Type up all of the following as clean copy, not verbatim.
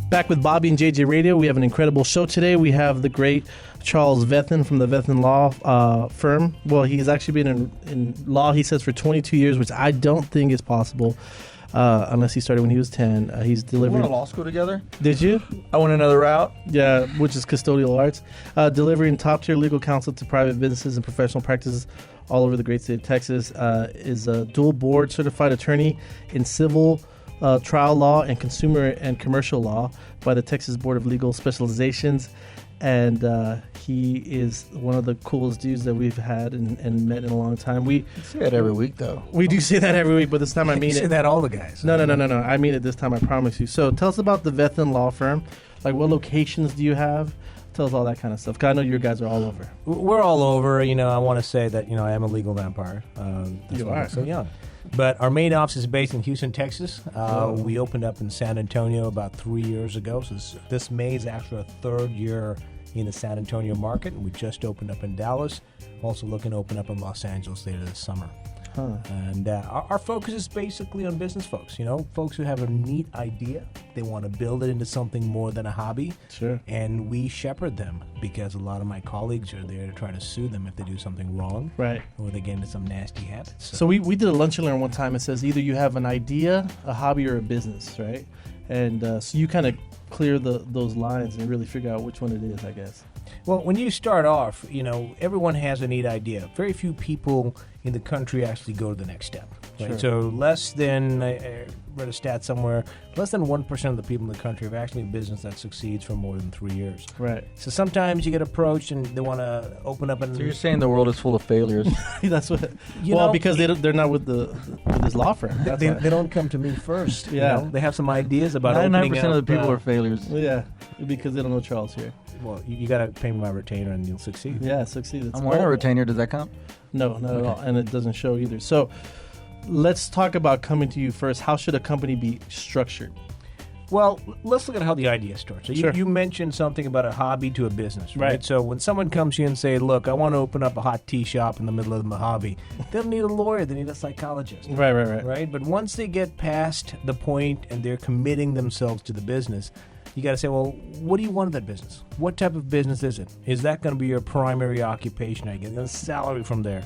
Back with Bobby and JJ Radio. We have an incredible show today. We have the great Charles Vethan from the Vethan Law firm. Well, he's actually been in law, he says, for 22 years, which I don't think is possible unless he started when he was 10. He's delivering. We went to law school together. Did you? I went another route. Yeah, which is custodial arts. Delivering top-tier legal counsel to private businesses and professional practices all over the great state of Texas. Is a dual board certified attorney in civil trial law and consumer and commercial law by the Texas Board of Legal Specializations, and he is one of the coolest dudes that we've had and met in a long time. We say that every week, though. We do say that every week, but this time I mean you say that all the guys. No. I mean it this time, I promise you. So tell us about the Vethan Law Firm. Like, what locations do you have? Tell us all that kind of stuff, because I know you guys are all over. We're all over. I want to say that, I am a legal vampire. You are. So young. But our main office is based in Houston, Texas. We opened up in San Antonio about 3 years ago. So this May is actually our third year in the San Antonio market. And we just opened up in Dallas. Also looking to open up in Los Angeles later this summer. And our focus is basically on business folks, folks who have a neat idea. They want to build it into something more than a hobby. Sure. And we shepherd them, because a lot of my colleagues are there to try to sue them if they do something wrong. Right. Or they get into some nasty habits. So we did a lunch and learn one time. It says either you have an idea, a hobby, or a business, right? And so you kind of clear those lines and really figure out which one it is, I guess. Well, when you start off, everyone has a neat idea. Very few people in the country actually go to the next step. Right? Sure. So less than, I read a stat somewhere, less than 1% of the people in the country have actually a business that succeeds for more than 3 years. Right. So sometimes you get approached and they want to open up. So you're saying the world is full of failures? That's what. Because they're not with this law firm. They don't come to me first. Yeah. They have some ideas about 99% of the people are failures. Yeah, because they don't know Charles here. Well, you got to pay me my retainer and you'll succeed. Yeah, succeed. I'm wearing a retainer. Does that count? No, not at all. And it doesn't show either. So let's talk about coming to you first. How should a company be structured? Well, let's look at how the idea starts. So Sure. you mentioned something about a hobby to a business, right? So when someone comes to you and say, look, I want to open up a hot tea shop in the middle of the Mojave, they don't need a lawyer, they need a psychologist. Right. But once they get past the point and they're committing themselves to the business, you got to say, well, what do you want in that business? What type of business is it? Is that going to be your primary occupation? Are you getting a salary from there?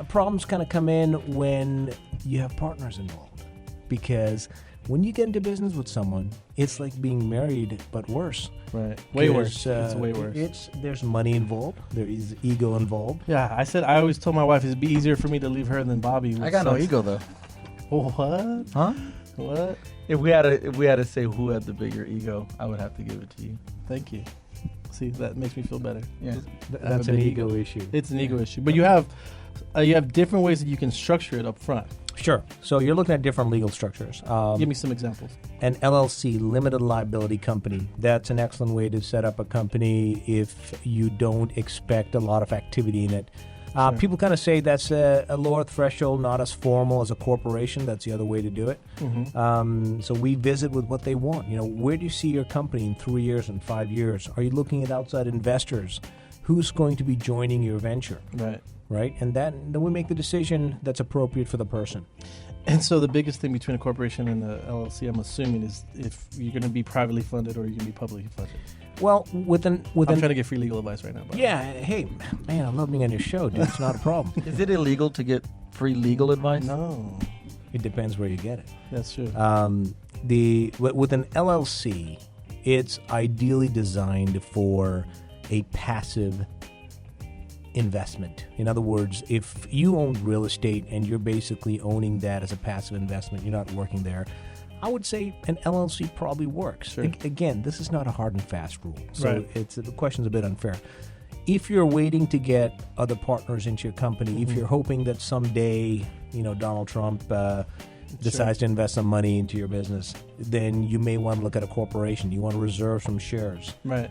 Problems kind of come in when you have partners involved, because when you get into business with someone, it's like being married, but worse. Right. Way worse. It's way worse. There's money involved. There is ego involved. Yeah, I always told my wife it'd be easier for me to leave her than Bobby. I got no ego, though. What? Huh? What? If we had to say who had the bigger ego, I would have to give it to you. Thank you. See, that makes me feel better. Yeah. That's an ego issue. It's an ego issue. But you have different ways that you can structure it up front. Sure. So you're looking at different legal structures. Give me some examples. An LLC, limited liability company. That's an excellent way to set up a company if you don't expect a lot of activity in it. Sure. People kind of say that's a lower threshold, not as formal as a corporation. That's the other way to do it. Mm-hmm. So we visit with what they want. Where do you see your company in 3 years and 5 years? Are you looking at outside investors? Who's going to be joining your venture? Right? And then we make the decision that's appropriate for the person. And so the biggest thing between a corporation and a LLC, I'm assuming, is if you're going to be privately funded or you're going to be publicly funded. Well, I'm trying to get free legal advice right now. Yeah, hey, man, I love being on your show, dude. It's not a problem. Is it illegal to get free legal advice? No. It depends where you get it. That's true. With an LLC, it's ideally designed for a passive investment. In other words, if you own real estate and you're basically owning that as a passive investment, you're not working there, I would say an LLC probably works. Sure. Again, this is not a hard and fast rule, so Right. the question's a bit unfair. If you're waiting to get other partners into your company, if you're hoping that someday, Donald Trump decides to invest some money into your business, then you may want to look at a corporation. You want to reserve some shares. Right.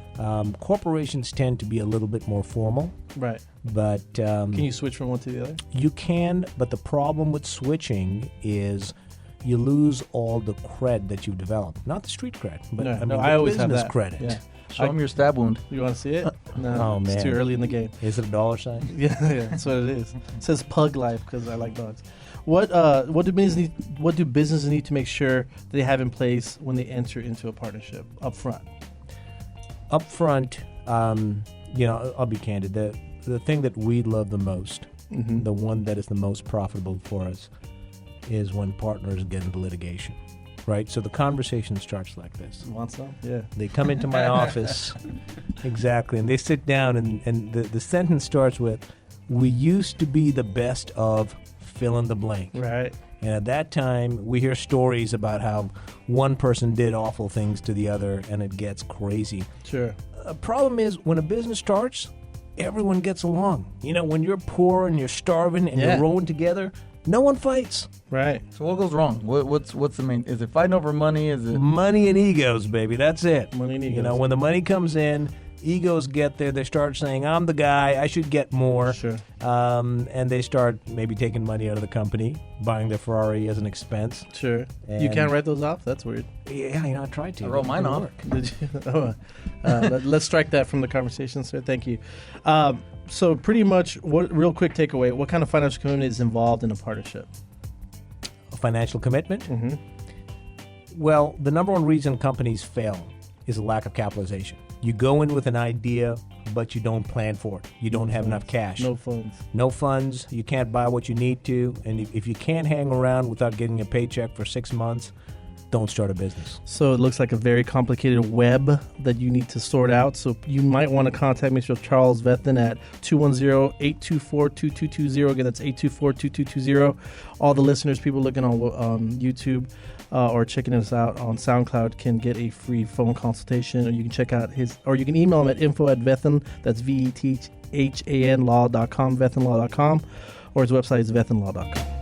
Corporations tend to be a little bit more formal. Right. But can you switch from one to the other? You can, but the problem with switching is you lose all the cred that you've developed. Not the street cred, but I the always have business that. credit. Yeah. Show them your stab wound. You want to see it? No, Oh, man. it's too early in the game. Is it a dollar sign? Yeah, that's what it is. It says Pug Life because I like dogs. What do businesses need to make sure they have in place when they enter into a partnership up front? Up front, I'll be candid. The thing that we love the most, the one that is the most profitable for us, is when partners get into litigation. Right? So the conversation starts like this. Want some? Yeah. They come into my office, exactly, and they sit down, and the sentence starts with, "We used to be the best of fill in the blank." Right. And at that time, we hear stories about how one person did awful things to the other, and it gets crazy. Sure. The problem is, when a business starts, everyone gets along. When you're poor and you're starving and you're rowing together, no one fights. Right. So what goes wrong? What's the main? Is it fighting over money? Is it money and egos, baby? That's it. Money and egos. When the money comes in, egos get there. They start saying, "I'm the guy. I should get more." Sure. And they start maybe taking money out of the company, buying their Ferrari as an expense. Sure. You And- can't write those off? That's weird. Yeah, I tried to. I wrote mine off. Did you? Let's strike that from the conversation, sir. Thank you. So pretty much, real quick takeaway, what kind of financial commitment is involved in a partnership? A financial commitment? Mm-hmm. Well, the number one reason companies fail is a lack of capitalization. You go in with an idea, but you don't plan for it. You don't have enough cash. No funds. No funds. You can't buy what you need to. And if you can't hang around without getting a paycheck for 6 months, don't start a business. So it looks like a very complicated web that you need to sort out. So you might want to contact Mr. Charles Vethan at 210-824-2220. Again, that's 824-2220. All the listeners, people looking on YouTube or checking us out on SoundCloud can get a free phone consultation. Or you can check out or you can email him at info@Vethan, that's VETHAN law.com, vethanlaw.com, or his website is vethanlaw.com.